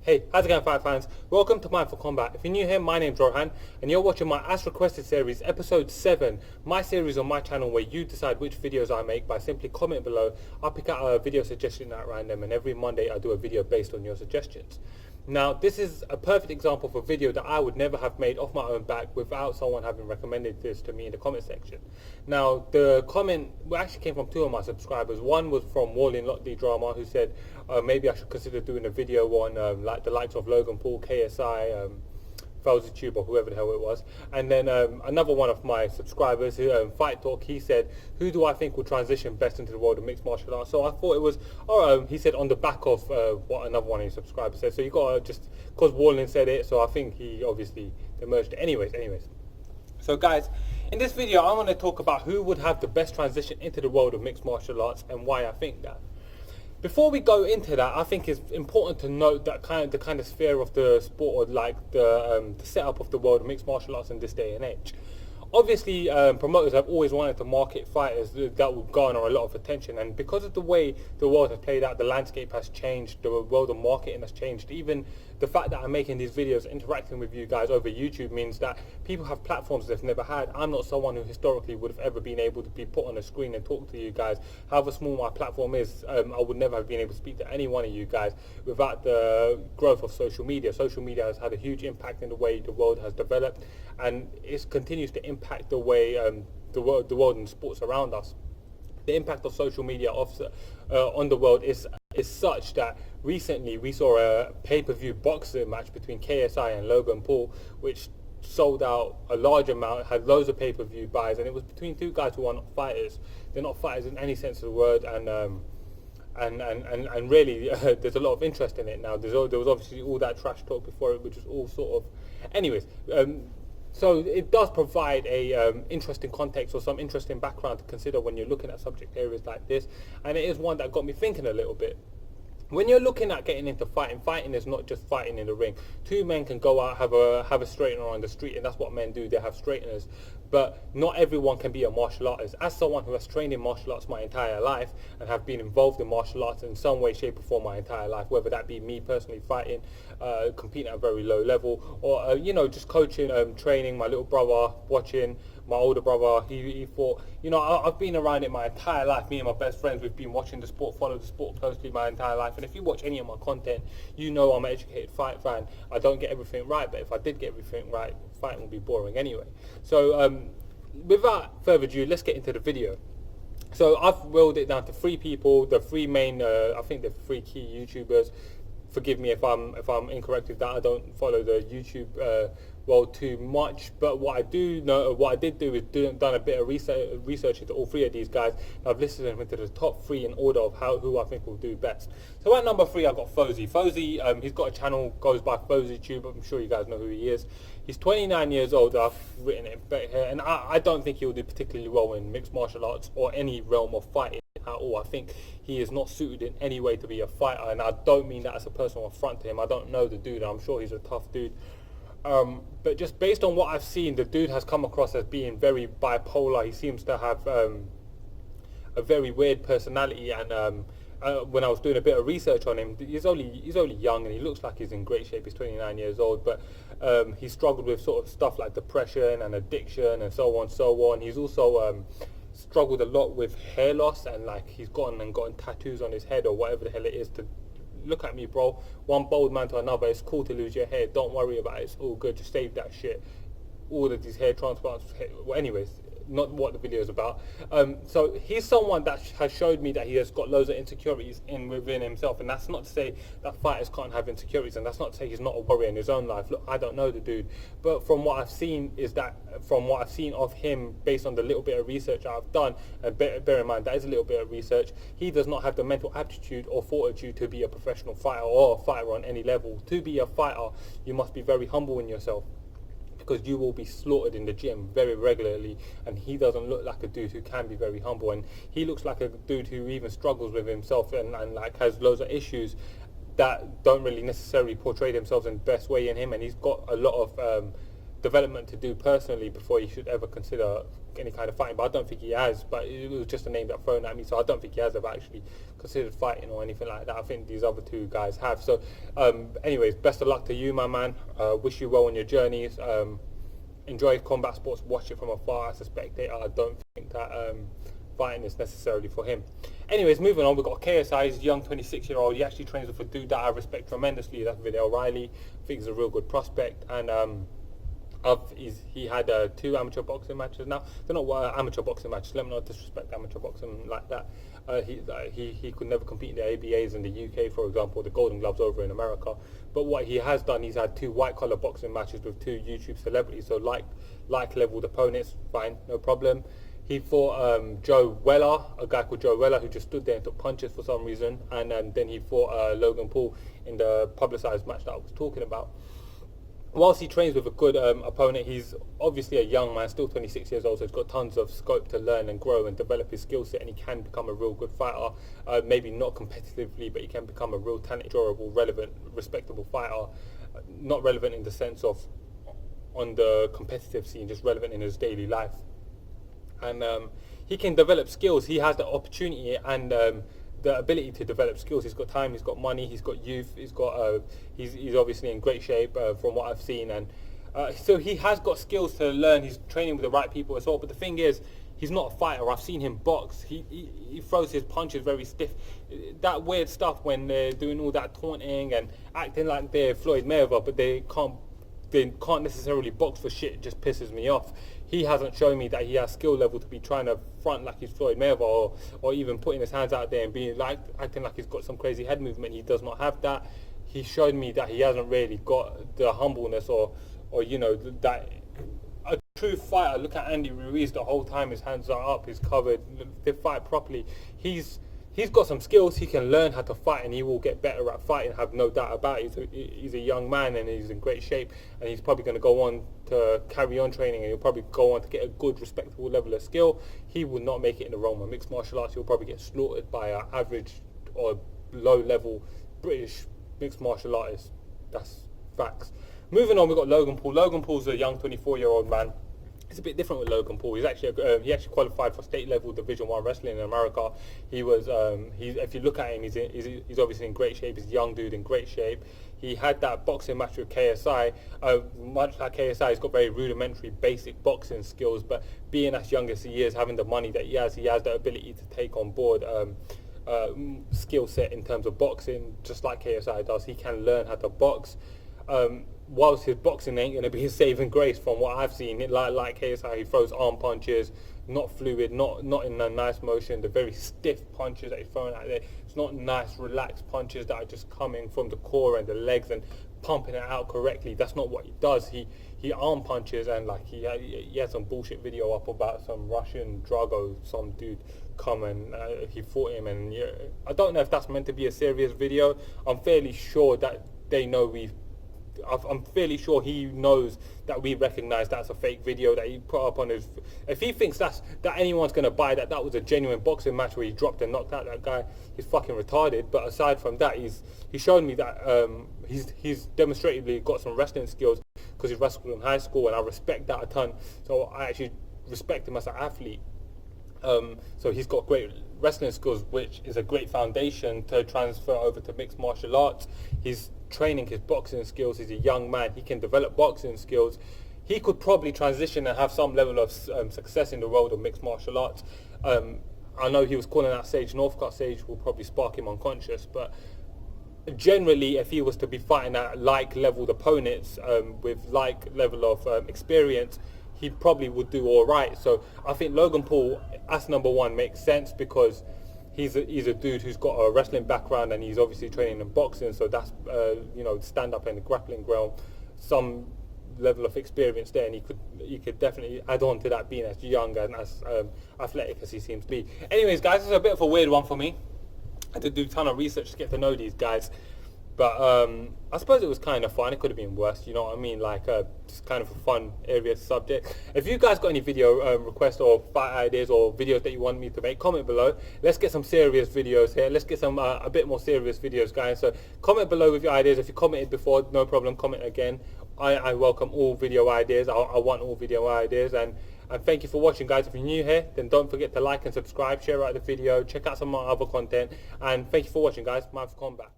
Hey, how's it going, fight fans? Welcome to Mind for Combat. If you're new here, my name's Rohan, and you're watching my As Requested series, episode 7, my series on my channel where you decide which videos I make by simply comment below. I'll pick out a video suggestion at random, and every Monday I do a video based on your suggestions. Now, this is a perfect example of a video that I would never have made off my own back without someone having recommended this to me in the comment section. Now, the comment actually came from two of my subscribers. One was from Warlin Lotley Drama, who said maybe I should consider doing a video on like the likes of Logan Paul, KSI, Fousey or whoever the hell it was. And then another one of my subscribers, who Fight Talk, he said, who do I think will transition best into the world of mixed martial arts? So I thought it was, he said on the back of what another one of his subscribers said. So you got to just, because Warlin said it, so I think he obviously emerged it. Anyways. So guys, in this video I want to talk about who would have the best transition into the world of mixed martial arts and why I think that. Before we go into that, I think it's important to note that the kind of sphere of the sport, or like the setup of the world of mixed martial arts in this day and age. Obviously, promoters have always wanted to market fighters that will garner a lot of attention, and because of the way the world has played out, the landscape has changed, the world of marketing has changed. Even the fact that I'm making these videos, interacting with you guys over YouTube, means that people have platforms they've never had. I'm not someone who historically would have ever been able to be put on a screen and talk to you guys. However small my platform is, I would never have been able to speak to any one of you guys without the growth of social media. Social media has had a huge impact in the way the world has developed, and it continues to impact the way the world and sports around us. The impact of social media on the world is such that recently we saw a pay-per-view boxing match between KSI and Logan Paul, which sold out a large amount, had loads of pay-per-view buys, and it was between two guys who are not fighters. They're not fighters in any sense of the word, and really there's a lot of interest in it now. There was obviously all that trash talk before it, which was all sort of, anyways. So it does provide a interesting context or some interesting background to consider when you're looking at subject areas like this, and it is one that got me thinking a little bit. When you're looking at getting into fighting is not just fighting in the ring. Two men can go out, have a straightener on the street, and that's what men do. They have straighteners. But not everyone can be a martial artist. As someone who has trained in martial arts my entire life and have been involved in martial arts in some way, shape or form my entire life, whether that be me personally fighting, competing at a very low level, or just coaching, training, my little brother, watching my older brother, he fought. I've been around it my entire life. Me and my best friends, we've been watching the sport, followed the sport closely my entire life. And if you watch any of my content, you know I'm an educated fight fan. I don't get everything right, but if I did get everything right, fighting would be boring anyway. So without further ado, let's get into the video. So I've willed it down to three people, the three main, I think the three key YouTubers. Forgive me if I'm incorrect with that. I don't follow the YouTube world too much, but what I did do is done a bit of research into all three of these guys. And I've listed them into the top three in order of who I think will do best. So at number 3, I've got Fousey. Fousey, he's got a channel, goes by FouseyTube. I'm sure you guys know who he is. He's 29 years old. I've written it here, and I don't think he'll do particularly well in mixed martial arts or any realm of fighting at all. I think he is not suited in any way to be a fighter, and I don't mean that as a personal affront to him. I don't know the dude. I'm sure he's a tough dude. But just based on what I've seen, the dude has come across as being very bipolar. He seems to have a very weird personality, and when I was doing a bit of research on him, he's only young and he looks like he's in great shape. He's 29 years old, but he struggled with sort of stuff like depression and addiction and so on. He's also struggled a lot with hair loss, and like he's gotten tattoos on his head or whatever the hell it is. To look at me, bro, one bold man to another. It's cool to lose your hair, don't worry about it, it's all good, just save that shit. All of these hair transplants, well, anyways, not what the video is about. So he's someone that has showed me that he has got loads of insecurities within himself, and that's not to say that fighters can't have insecurities, and that's not to say he's not a warrior in his own life. Look, I don't know the dude, but from what I've seen of him, based on the little bit of research I've done, and bear in mind that is a little bit of research, he does not have the mental aptitude or fortitude to be a professional fighter or a fighter on any level. To be a fighter, you must be very humble in yourself, because you will be slaughtered in the gym very regularly, and he doesn't look like a dude who can be very humble, and he looks like a dude who even struggles with himself and like has loads of issues that don't really necessarily portray themselves in the best way in him, and he's got a lot of development to do personally before he should ever consider any kind of fighting. But I don't think he has. But it was just a name that thrown at me, so I don't think he has ever actually considered fighting or anything like that. I think these other two guys have. So, anyways, best of luck to you, my man. Wish you well on your journeys. Enjoy combat sports. Watch it from afar as a spectator. I don't think that fighting is necessarily for him. Anyways, moving on, we've got KSI, he's a young 26-year-old. He actually trains with a dude that I respect tremendously. That's Vidal Riley. I think he's a real good prospect. And he had 2 amateur boxing matches now. They're not amateur boxing matches. Let me not disrespect amateur boxing like that. He could never compete in the ABAs in the UK, for example, the Golden Gloves over in America. But what he has done, he's had 2 white-collar boxing matches with 2 YouTube celebrities. So like-leveled opponents, fine, no problem. He fought Joe Weller, a guy called Joe Weller, who just stood there and took punches for some reason. And then he fought Logan Paul in the publicised match that I was talking about. Whilst he trains with a good opponent, he's obviously a young man, still 26 years old, so he's got tons of scope to learn and grow and develop his skill set, and he can become a real good fighter. Maybe not competitively, but he can become a real talented, durable, relevant, respectable fighter. Not relevant in the sense of on the competitive scene, just relevant in his daily life. And he can develop skills. He has the opportunity and the ability to develop skills. He's got time, he's got money, he's got youth, he's obviously in great shape from what I've seen, and so he has got skills to learn. He's training with the right people as well. But the thing is, he's not a fighter. I've seen him box. He throws his punches very stiff. That weird stuff when they're doing all that taunting and acting like they're Floyd Mayweather, but they can't necessarily box for shit. It just pisses me off. He hasn't shown me that he has skill level to be trying to front like he's Floyd Mayweather, or even putting his hands out there and being like acting like he's got some crazy head movement. He does not have that. He showed me that he hasn't really got the humbleness or that a true fighter. Look at Andy Ruiz. The whole time his hands are up, he's covered. They fight properly. He's got some skills. He can learn how to fight, and he will get better at fighting. Have no doubt about it. He's a young man, and he's in great shape, and he's probably going to go on to carry on training, and he'll probably go on to get a good, respectable level of skill. He will not make it in the realm of mixed martial arts. He'll probably get slaughtered by an average or low-level British mixed martial artist. That's facts. Moving on, we've got Logan Paul. Logan Paul's a young 24-year-old man. It's a bit different with Logan Paul. He actually qualified for state level Division 1 wrestling in America. He was if you look at him, he's obviously in great shape. He's a young dude in great shape. He had that boxing match with KSI. Much like KSI, he's got very rudimentary, basic boxing skills. But being as young as he is, having the money that he has the ability to take on board skill set in terms of boxing, just like KSI does. He can learn how to box. Whilst his boxing ain't going to be his saving grace from what I've seen, like KSI, he throws arm punches, not fluid, not in a nice motion. The very stiff punches that he's throwing out there, it's not nice, relaxed punches that are just coming from the core and the legs and pumping it out correctly. That's not what he does. He arm punches, and like he had some bullshit video up about some Russian Drago, some dude come and he fought him, and I don't know if that's meant to be a serious video. I'm fairly sure that they know I'm fairly sure he knows that we recognise that's a fake video that he put up on his. If he thinks that anyone's going to buy that was a genuine boxing match where he dropped and knocked out that guy, he's fucking retarded. But aside from that, he's shown me that he's demonstratively got some wrestling skills because he wrestled in high school, and I respect that a ton. So I actually respect him as an athlete. So he's got great wrestling skills, which is a great foundation to transfer over to mixed martial arts. He's training his boxing skills. He's a young man. He can develop boxing skills. He could probably transition and have some level of success in the world of mixed martial arts. I know he was calling out Sage Northcutt. Sage will probably spark him unconscious, but generally, if he was to be fighting at like-leveled opponents with like level of experience, he probably would do all right. So I think Logan Paul, as number one, makes sense because he's a dude who's got a wrestling background, and he's obviously training in boxing. So that's stand up in the grappling realm, some level of experience there, and he could definitely add on to that, being as young and as athletic as he seems to be. Anyways, guys, this is a bit of a weird one for me. I had to do a ton of research to get to know these guys. But I suppose it was kind of fun. It could have been worse, you know what I mean? Like, just kind of a fun area subject. If you guys got any video requests or fight ideas or videos that you want me to make, comment below. Let's get some serious videos here. Let's get some a bit more serious videos, guys. So comment below with your ideas. If you commented before, no problem, comment again. I welcome all video ideas. I want all video ideas, and thank you for watching, guys. If you're new here, then don't forget to like and subscribe, share out the video, check out some of my other content, and thank you for watching, guys. Mind for Combat.